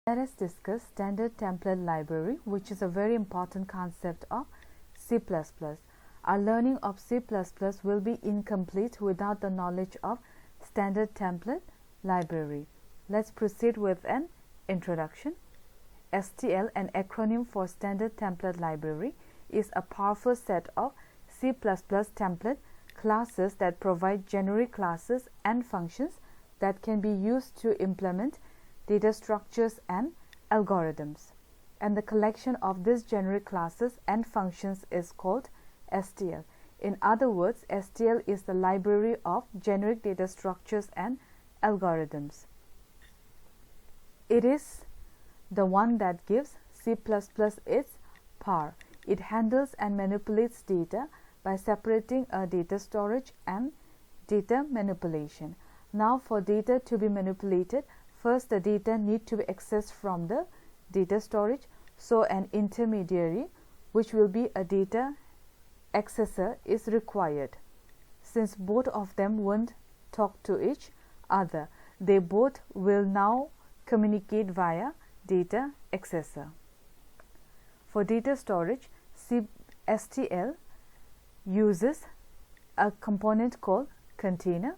Let us discuss standard template library, which is a very important concept of C++. Our learning of C++ will be incomplete without the knowledge of standard template library. Let's proceed with an introduction. STL, an acronym for Standard Template Library, is a powerful set of C++ template classes that provide generic classes and functions that can be used to implement data structures and algorithms. And the collection of these generic classes and functions is called STL. In other words, STL is the library of generic data structures and algorithms. It is the one that gives C++ its power. It handles and manipulates data by separating a data storage and data manipulation. Now, for data to be manipulated, first the data need to be accessed from the data storage, so an intermediary, which will be a data accessor, is required. Since both of them won't talk to each other, they both will now communicate via data accessor. For data storage, STL uses a component called container,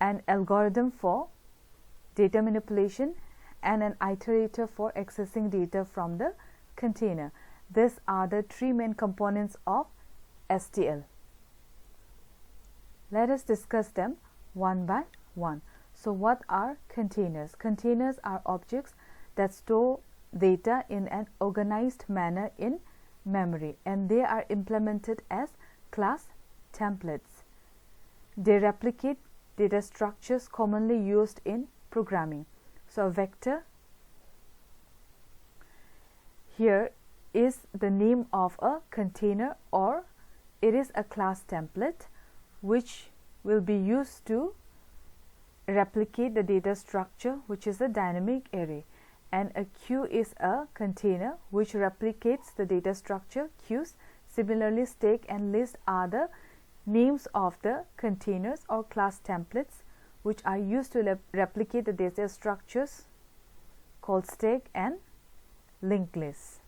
an algorithm for data manipulation, and an iterator for accessing data from the container. These are the three main components of STL. Let us discuss them one by one. So what are containers? Containers are objects that store data in an organized manner in memory, and they are implemented as class templates. They replicate data structures commonly used in programming. So a vector here is the name of a container, or it is a class template which will be used to replicate the data structure, which is a dynamic array. And a queue is a container which replicates the data structure queues. Similarly, stack and list are the names of the containers or class templates which are used to replicate the data structures called stack and linked lists.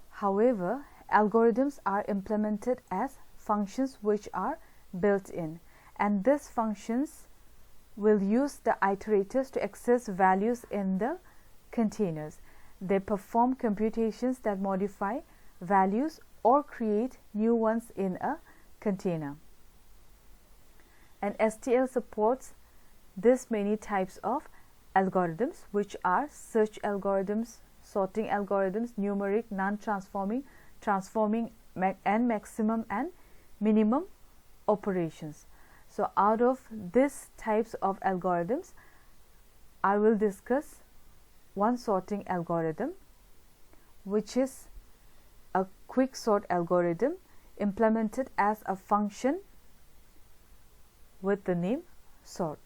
However, algorithms are implemented as functions which are built in, and these functions will use the iterators to access values in the containers. They perform computations that modify values or create new ones in a container. And STL supports this many types of algorithms, which are search algorithms, sorting algorithms, numeric, non-transforming, transforming, and maximum and minimum operations. So out of these types of algorithms, I will discuss one sorting algorithm, which is a quick sort algorithm implemented as a function with the name sort.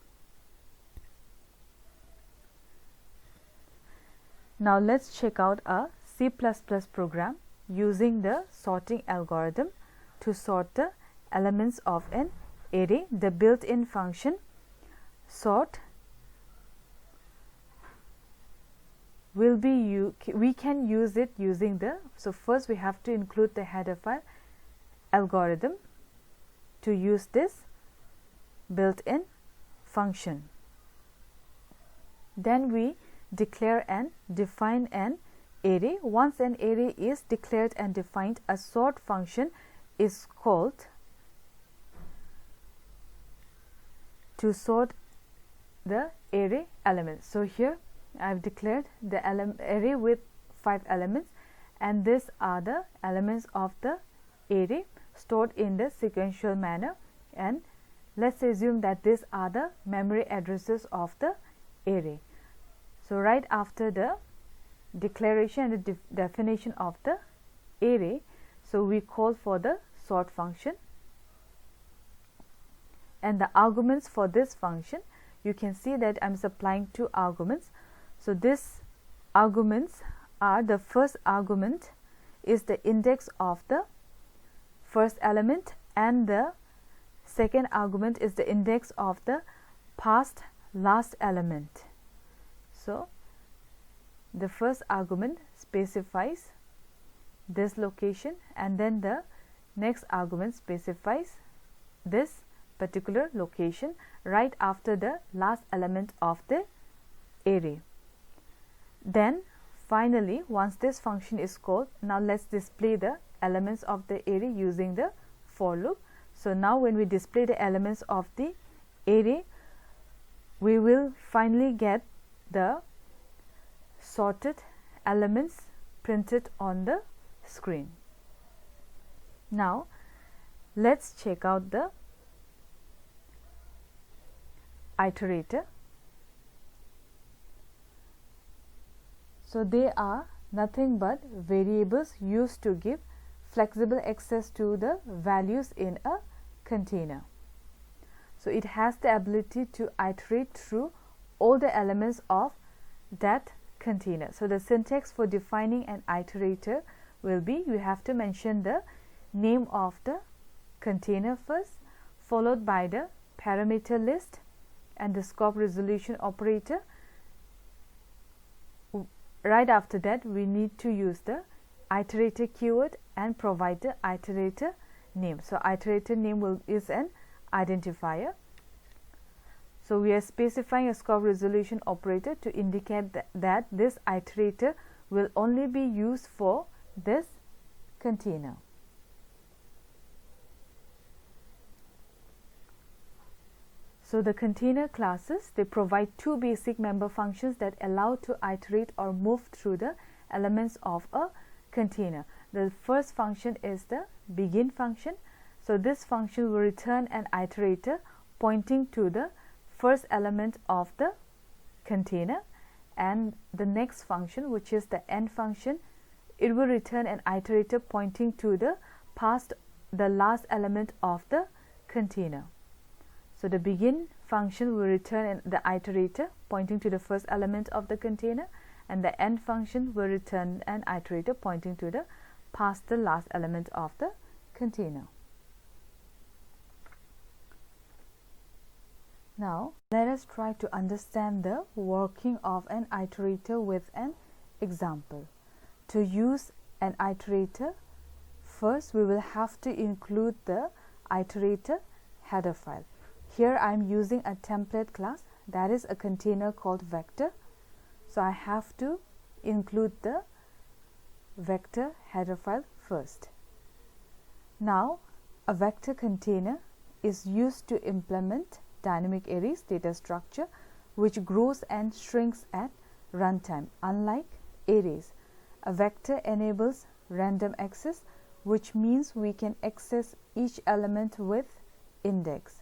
Now let's check out a C++ program using the sorting algorithm to sort the elements of an array. The built-in function sort will be we can use it using the, so first we have to include the header file algorithm to use this built-in function. Then we declare and define an array. Once an array is declared and defined, a sort function is called to sort the array elements. So here I have declared the array with 5 elements, and these are the elements of the array stored in the sequential manner, and let's assume that these are the memory addresses of the array. So right after the declaration and the definition of the array, so we call for the sort function, and the arguments for this function, you can see that I'm supplying 2 arguments. So these arguments are, the first argument is the index of the first element, and the second argument is the index of the past last element. So the first argument specifies this location, and then the next argument specifies this particular location right after the last element of the array. Then finally, once this function is called, now let's display the elements of the array using the for loop. So now when we display the elements of the array, we will finally get the sorted elements printed on the screen. Now let's check out the iterator. So they are nothing but variables used to give flexible access to the values in a container. So it has the ability to iterate through all the elements of that container. So the syntax for defining an iterator will be, you have to mention the name of the container first, followed by the parameter list and the scope resolution operator. Right after that, we need to use the iterator keyword and provide the iterator name. So iterator name is an identifier. So we are specifying a scope resolution operator to indicate that this iterator will only be used for this container. So the container classes, they provide two basic member functions that allow to iterate or move through the elements of a container. The first function is the begin function. So this function will return an iterator pointing to the first element of the container, and the next function, which is the end function, it will return an iterator pointing to the last element of the container. So the begin function will return the iterator pointing to the first element of the container, and the end function will return an iterator pointing to the last element of the container. Now let us try to understand the working of an iterator with an example. To use an iterator, first we will have to include the iterator header file. Here I am using a template class, that is a container called vector. So I have to include the vector header file first. Now a vector container is used to implement dynamic arrays data structure, which grows and shrinks at runtime. Unlike arrays, a vector enables random access, which means we can access each element with index.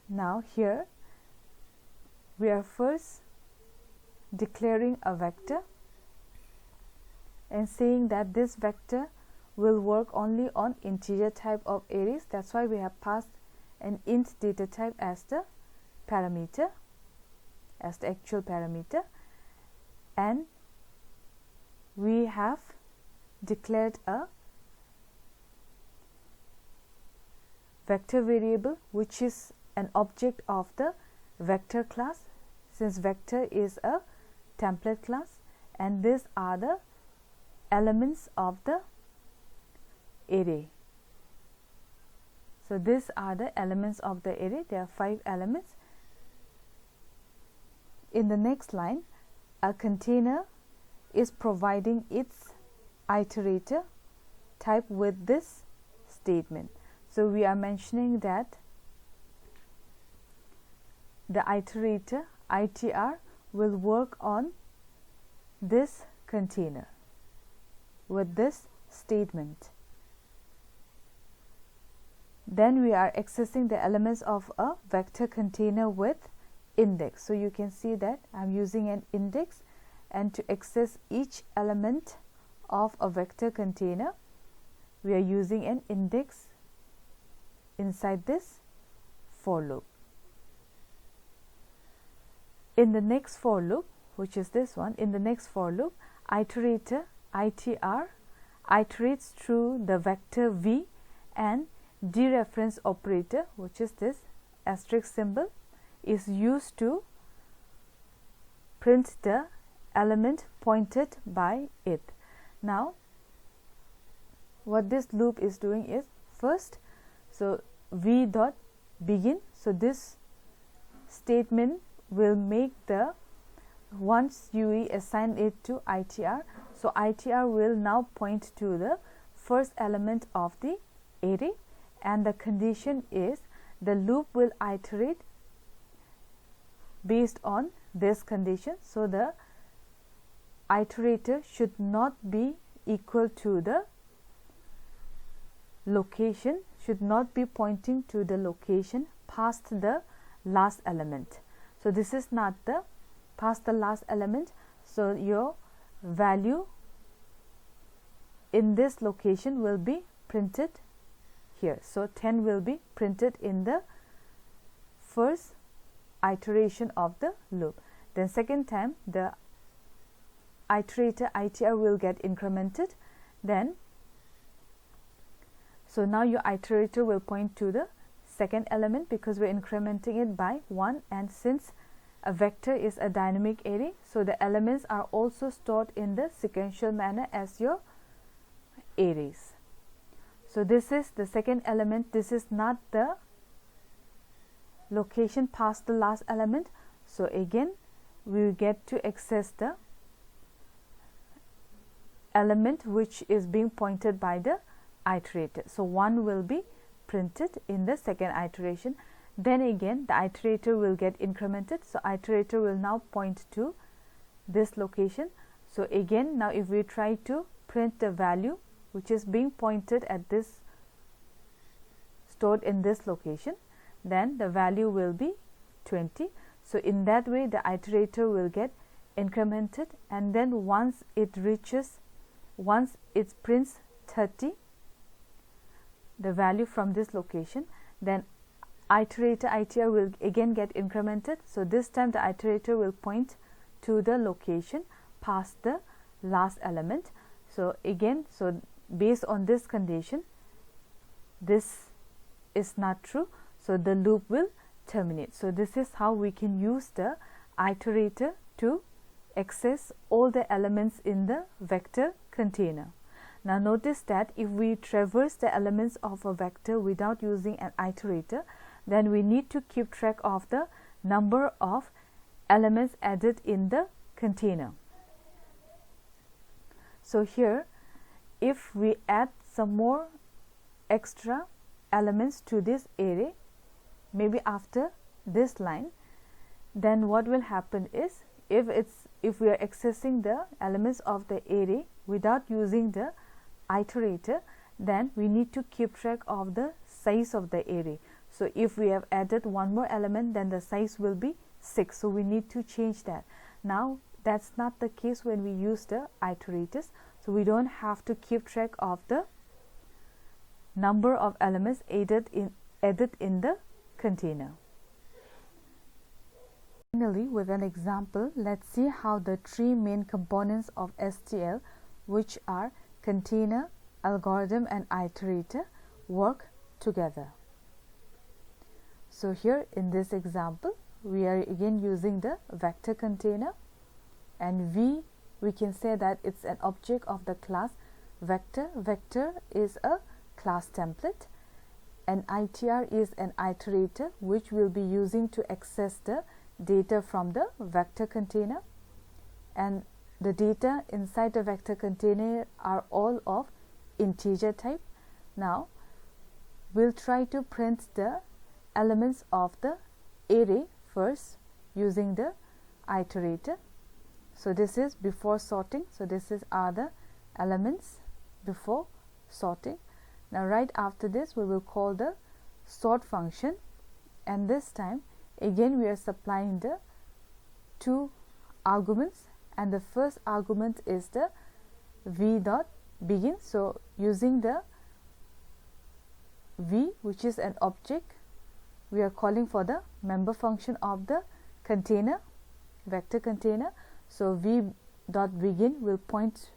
Now here we are first declaring a vector and saying that this vector will work only on integer type of arrays. That's why we have passed an int data type as the parameter, as the actual parameter, and we have declared a vector variable which is an object of the vector class, since vector is a template class, and these are the elements of the array. So these are the elements of the array. There are 5 elements. In the next line, a container is providing its iterator type with this statement. So we are mentioning that the iterator itr will work on this container with this statement. Then we are accessing the elements of a vector container with index. So you can see that I'm using an index, and to access each element of a vector container, we are using an index inside this for loop. In the next for loop, which is this one, in the next for loop, iterator itr iterates through the vector v, and dereference operator, which is this asterisk symbol, is used to print the element pointed by it. Now what this loop is doing is, first, so v dot begin, so this statement will make the, once you assign it to ITR, so ITR will now point to the first element of the array, and the condition is the loop will iterate based on this condition. So the iterator should not be equal to the location, should not be pointing to the location past the last element. So this is not the past the last element, so your value in this location will be printed here. So 10 will be printed in the first iteration of the loop. Then second time the iterator ITR will get incremented. Then so now your iterator will point to the second element because we're incrementing it by 1, and since a vector is a dynamic array, so the elements are also stored in the sequential manner as your arrays. So this is the second element. This is not the location past the last element, so again we get to access the element which is being pointed by the iterator. So 1 will be printed in the second iteration. Then again the iterator will get incremented, so iterator will now point to this location. So again, now if we try to print the value which is being pointed at this, stored in this location, then the value will be 20. So in that way the iterator will get incremented, and then once it prints 30, the value from this location, then iterator ITR will again get incremented. So this time the iterator will point to the location past the last element. So again, so based on this condition, this is not true, so the loop will terminate. So this is how we can use the iterator to access all the elements in the vector container. Now notice that if we traverse the elements of a vector without using an iterator, then we need to keep track of the number of elements added in the container. So here, if we add some more extra elements to this array, maybe after this line, then what will happen is, if we are accessing the elements of the array without using the iterator, then we need to keep track of the size of the array. So if we have added one more element, then the size will be 6, so we need to change that. Now that's not the case when we use the iterators, so we don't have to keep track of the number of elements added in the container. Finally, with an example, let's see how the three main components of STL, which are container, algorithm and iterator, work together. So here in this example, we are again using the vector container, and we can say that it's an object of the class vector. Vector is a class template, and ITR is an iterator which we'll be using to access the data from the vector container, and the data inside the vector container are all of integer type. Now we'll try to print the elements of the array first using the iterator. So this is before sorting, so this are the elements before sorting. Now right after this we will call the sort function, and this time again we are supplying the two arguments, and the first argument is the v dot begin. So using the v, which is an object, we are calling for the member function of the container, vector container. So v dot begin will point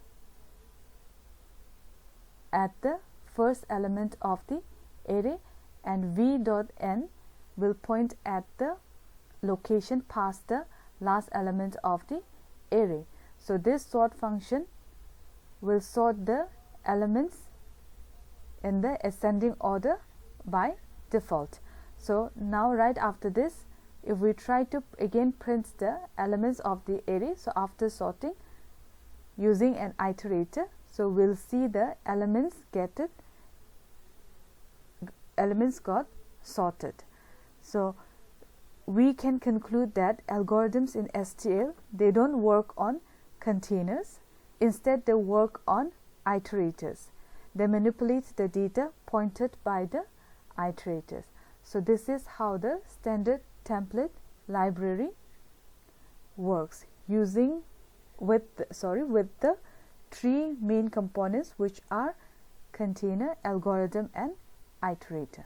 at the first element of the array, and v dot end will point at the location past the last element of the array. So this sort function will sort the elements in the ascending order by default. So now right after this, if we try to again print the elements of the array, so after sorting using an iterator, so we'll see the elements got sorted. So we can conclude that algorithms in STL, they don't work on containers, instead they work on iterators. They manipulate the data pointed by the iterators. So this is how the standard template library works, using with the three main components, which are container, algorithm and iterator.